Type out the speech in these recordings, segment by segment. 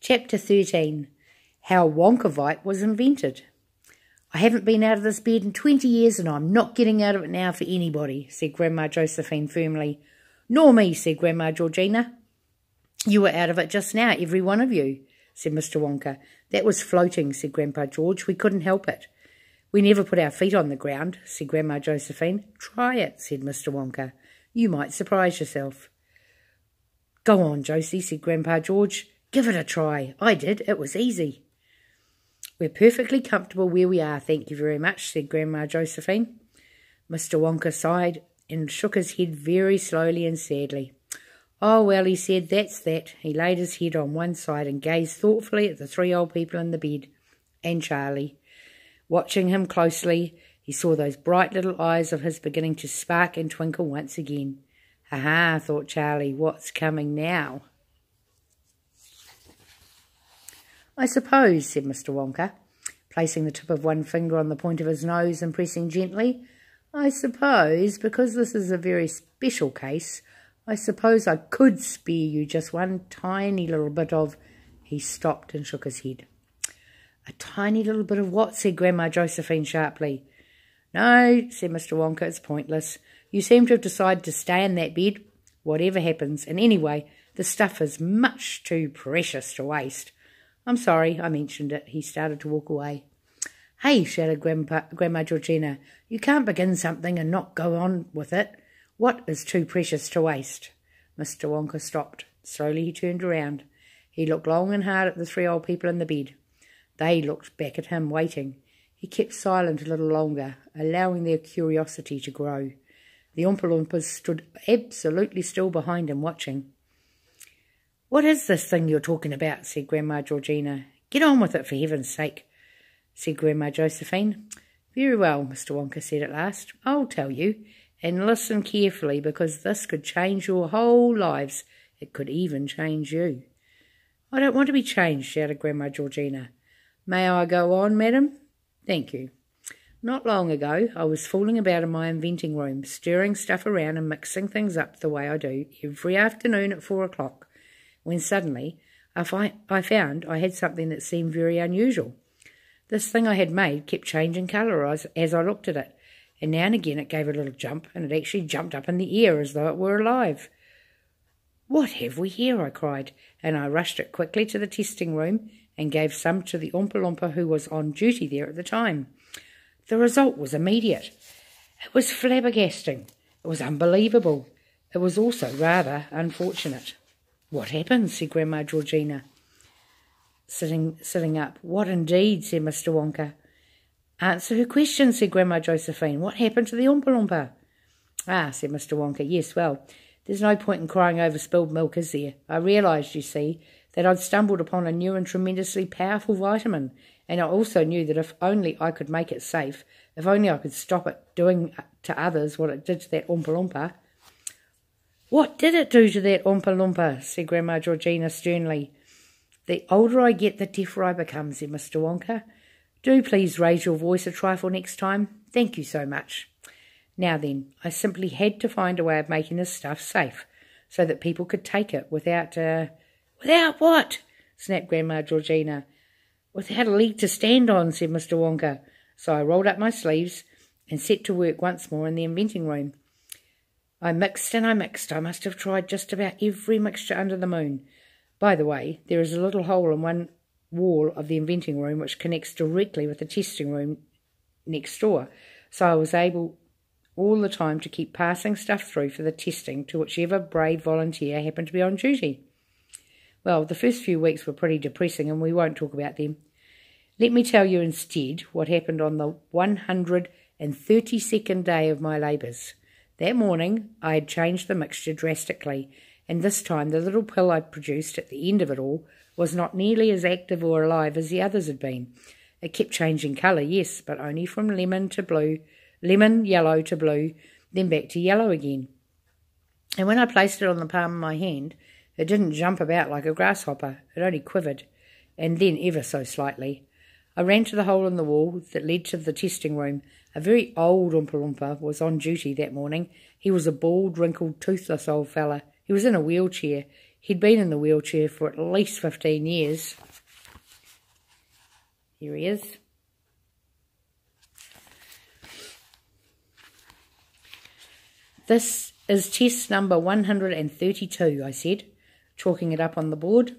Chapter 13. How Wonkavite was invented. "I haven't been out of this bed in 20 years and I'm not getting out of it now for anybody," said Grandma Josephine firmly. "Nor me," said Grandma Georgina. "You were out of it just now, every one of you," said Mr. Wonka. "That was floating," said Grandpa George. "We couldn't help it." "We never put our feet on the ground," said Grandma Josephine. "Try it," said Mr. Wonka. "You might surprise yourself." "Go on, Josie," said Grandpa George. "Give it a try. I did. It was easy." "We're perfectly comfortable where we are, thank you very much," said Grandma Josephine. Mr. Wonka sighed and shook his head very slowly and sadly. "Oh, well," he said, "that's that." He laid his head on one side and gazed thoughtfully at the three old people in the bed, and Charlie. Watching him closely, he saw those bright little eyes of his beginning to spark and twinkle once again. "Ha-ha," thought Charlie, "what's coming now?" "I suppose," said Mr. Wonka, placing the tip of one finger on the point of his nose and pressing gently, "I suppose, because this is a very special case, I suppose I could spare you just one tiny little bit of—" He stopped and shook his head. "A tiny little bit of what?" said Grandma Josephine sharply. "No," said Mr. Wonka, "it's pointless. You seem to have decided to stay in that bed, whatever happens, and anyway, the stuff is much too precious to waste. I'm sorry I mentioned it." He started to walk away. "Hey," shouted Grandma Georgina, "you can't begin something and not go on with it. What is too precious to waste?" Mr. Wonka stopped. Slowly he turned around. He looked long and hard at the three old people in the bed. They looked back at him, waiting. He kept silent a little longer, allowing their curiosity to grow. The Oompa Loompas stood absolutely still behind him, watching. "What is this thing you're talking about?" said Grandma Georgina. "Get on with it, for heaven's sake," said Grandma Josephine. "Very well," Mr. Wonka said at last. "I'll tell you, and listen carefully, because this could change your whole lives. It could even change you." "I don't want to be changed," shouted Grandma Georgina. "May I go on, madam?" "Thank you. Not long ago, I was fooling about in my inventing room, stirring stuff around and mixing things up the way I do every afternoon at 4 o'clock. When suddenly I found I had something that seemed very unusual. This thing I had made kept changing colour as I looked at it, and now and again it gave a little jump, and it actually jumped up in the air as though it were alive. "What have we here?" I cried, and I rushed it quickly to the testing room and gave some to the Oompa Loompa who was on duty there at the time. The result was immediate. It was flabbergasting. It was unbelievable. It was also rather unfortunate. "What happened?" said Grandma Georgina, sitting up. "What indeed?" said Mr. Wonka. "Answer her question," said Grandma Josephine. "What happened to the Oompa Loompa?" "Ah," said Mr. Wonka, "yes, well, there's no point in crying over spilled milk, is there? I realised, you see, that I'd stumbled upon a new and tremendously powerful vitamin, and I also knew that if only I could make it safe, if only I could stop it doing to others what it did to that Oompa Loompa." "What did it do to that Oompa Loompa?" said Grandma Georgina sternly. "The older I get, the deafer I become," said Mr. Wonka. "Do please raise your voice a trifle next time. Thank you so much. Now then, I simply had to find a way of making this stuff safe, so that people could take it without—" "Without what?" snapped Grandma Georgina. "Without a leg to stand on," said Mr. Wonka. So I rolled up my sleeves and set to work once more in the inventing room. I mixed and I mixed. I must have tried just about every mixture under the moon. By the way, there is a little hole in one wall of the inventing room which connects directly with the testing room next door, so I was able all the time to keep passing stuff through for the testing to whichever brave volunteer happened to be on duty. Well, the first few weeks were pretty depressing, and we won't talk about them. Let me tell you instead what happened on the 132nd day of my labours. That morning I had changed the mixture drastically, and this time the little pill I produced at the end of it all was not nearly as active or alive as the others had been. It kept changing colour, yes, but only from lemon, yellow to blue, then back to yellow again. And when I placed it on the palm of my hand, it didn't jump about like a grasshopper. It only quivered, and then ever so slightly. I ran to the hole in the wall that led to the testing room. A very old Oompa Loompa was on duty that morning. He was a bald, wrinkled, toothless old fella. He was in a wheelchair. He'd been in the wheelchair for at least 15 years. Here he is. This is test number 132, I said, chalking it up on the board.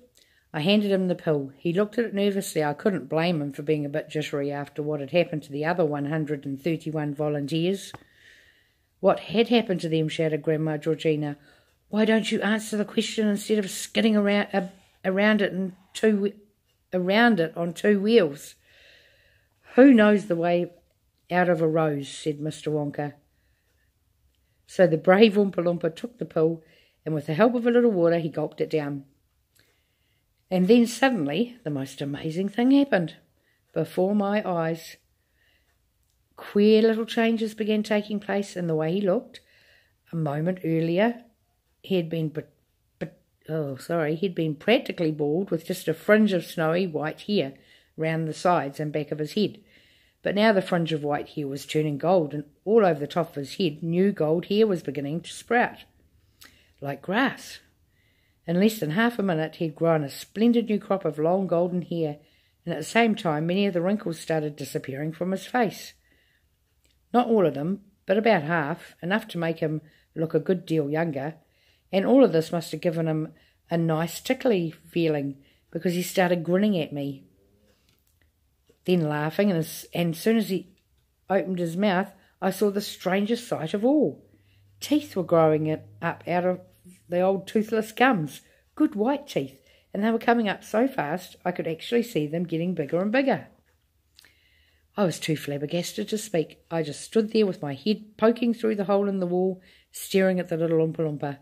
I handed him the pill. He looked at it nervously. I couldn't blame him for being a bit jittery after what had happened to the other 131 volunteers. What had happened to them? Shouted Grandma Georgina. Why don't you answer the question instead of skidding around it on two wheels? Who knows the way out of a rose, said Mr. Wonka. So the brave Oompa Loompa took the pill, and with the help of a little water, he gulped it down. And then suddenly, the most amazing thing happened. Before my eyes, queer little changes began taking place in the way he looked. A moment earlier, he'd been practically bald with just a fringe of snowy white hair round the sides and back of his head. But now the fringe of white hair was turning gold, and all over the top of his head new gold hair was beginning to sprout, like grass. In less than half a minute he'd grown a splendid new crop of long golden hair, and at the same time many of the wrinkles started disappearing from his face. Not all of them, but about half, enough to make him look a good deal younger, and all of this must have given him a nice tickly feeling, because he started grinning at me, then laughing, and as soon as he opened his mouth, I saw the strangest sight of all. Teeth were growing up out of the old toothless gums, good white teeth, and they were coming up so fast I could actually see them getting bigger and bigger. I was too flabbergasted to speak. I just stood there with my head poking through the hole in the wall, staring at the little Oompa Loompa.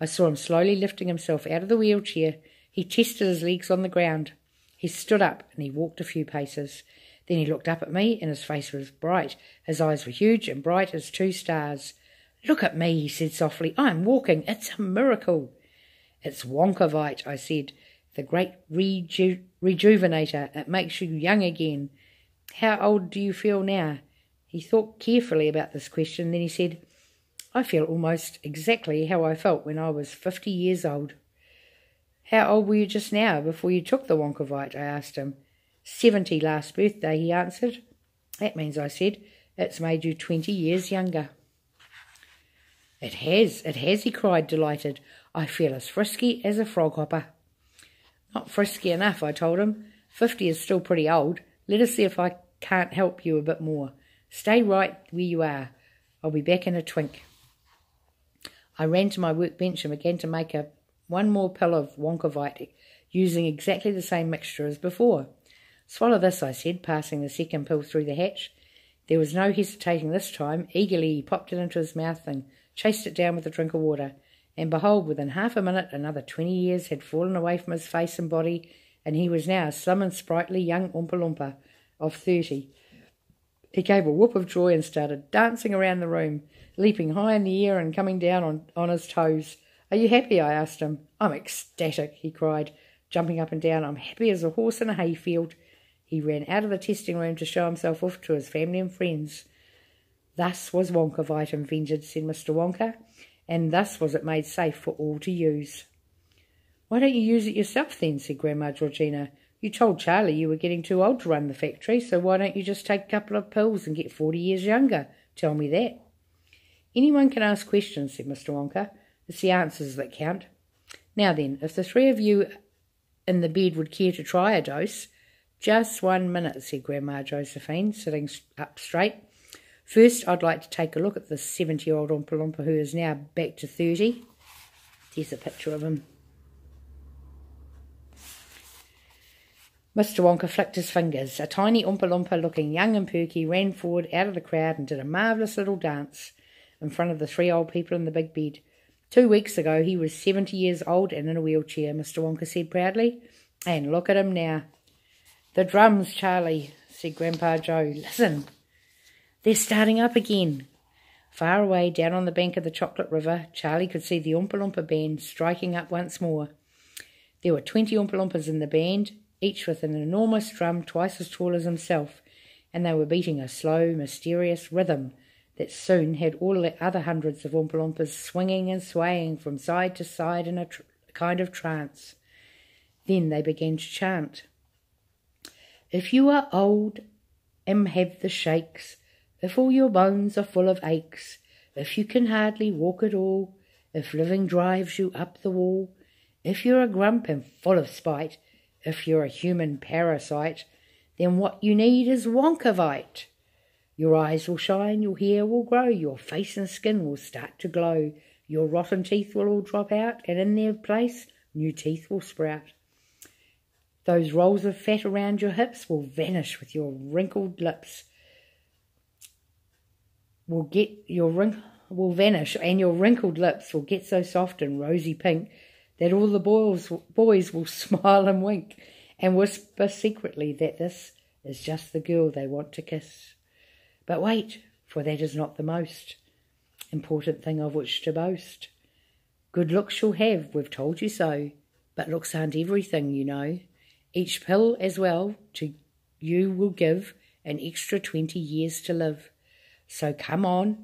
I saw him slowly lifting himself out of the wheelchair. He tested his legs on the ground. He stood up and he walked a few paces. Then he looked up at me and his face was bright. His eyes were huge and bright as two stars. Look at me, he said softly. I'm walking. It's a miracle. It's Wonkavite, I said. The great rejuvenator. It makes you young again. How old do you feel now? He thought carefully about this question. Then he said, I feel almost exactly how I felt when I was 50 years old. How old were you just now, before you took the Wonkavite? I asked him. 70 last birthday, he answered. That means, I said, it's made you 20 years younger. It has, he cried, delighted. I feel as frisky as a frog hopper. Not frisky enough, I told him. 50 is still pretty old. Let us see if I can't help you a bit more. Stay right where you are. I'll be back in a twink. I ran to my workbench and began to make one more pill of Wonkavite, using exactly the same mixture as before. Swallow this, I said, passing the second pill through the hatch. There was no hesitating this time. Eagerly he popped it into his mouth and chased it down with a drink of water. And behold, within half a minute, another 20 years had fallen away from his face and body, and he was now a slim and sprightly young Oompa Loompa of 30. He gave a whoop of joy and started dancing around the room, leaping high in the air and coming down on his toes. Are you happy? I asked him. I'm ecstatic, he cried, jumping up and down. I'm happy as a horse in a hayfield. He ran out of the testing room to show himself off to his family and friends. Thus was Wonkavite invented, said Mr. Wonka, and thus was it made safe for all to use. Why don't you use it yourself then, said Grandma Georgina. You told Charlie you were getting too old to run the factory, so why don't you just take a couple of pills and get 40 years younger? Tell me that. Anyone can ask questions, said Mr. Wonka. It's the answers that count. Now then, if the three of you in the bed would care to try a dose. Just 1 minute, said Grandma Josephine, sitting up straight. First, I'd like to take a look at this 70-year-old Oompa Loompa who is now back to 30. There's a picture of him. Mr. Wonka flicked his fingers. A tiny Oompa Loompa, looking young and perky, ran forward out of the crowd and did a marvellous little dance in front of the three old people in the big bed. 2 weeks ago he was 70 years old and in a wheelchair, Mr. Wonka said proudly. And look at him now. The drums, Charlie, said Grandpa Joe. Listen, they're starting up again. Far away, down on the bank of the Chocolate River, Charlie could see the Oompa Loompa band striking up once more. There were 20 Oompa Loompas in the band, each with an enormous drum twice as tall as himself, and they were beating a slow, mysterious rhythm that soon had all the other hundreds of Oompa Loompas swinging and swaying from side to side in a kind of trance. Then they began to chant. If you are old and have the shakes, if all your bones are full of aches, if you can hardly walk at all, if living drives you up the wall, if you're a grump and full of spite, if you're a human parasite, then what you need is Wonkavite. Your eyes will shine, your hair will grow, your face and skin will start to glow, your rotten teeth will all drop out, and in their place, new teeth will sprout. Those rolls of fat around your hips will vanish with your wrinkled lips. Will vanish, and your wrinkled lips will get so soft and rosy pink that all the boys will smile and wink and whisper secretly that this is just the girl they want to kiss. But wait, for that is not the most important thing of which to boast. Good looks you'll have, we've told you so, but looks aren't everything, you know. Each pill as well to you will give an extra 20 years to live. So come old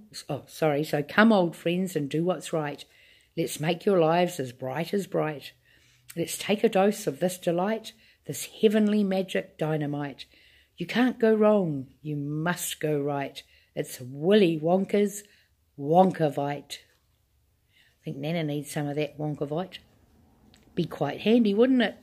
friends, and do what's right. Let's make your lives as bright as bright. Let's take a dose of this delight, this heavenly magic dynamite. You can't go wrong, you must go right. It's Willy Wonka's Wonkavite. I think Nana needs some of that Wonkavite. Be quite handy, wouldn't it?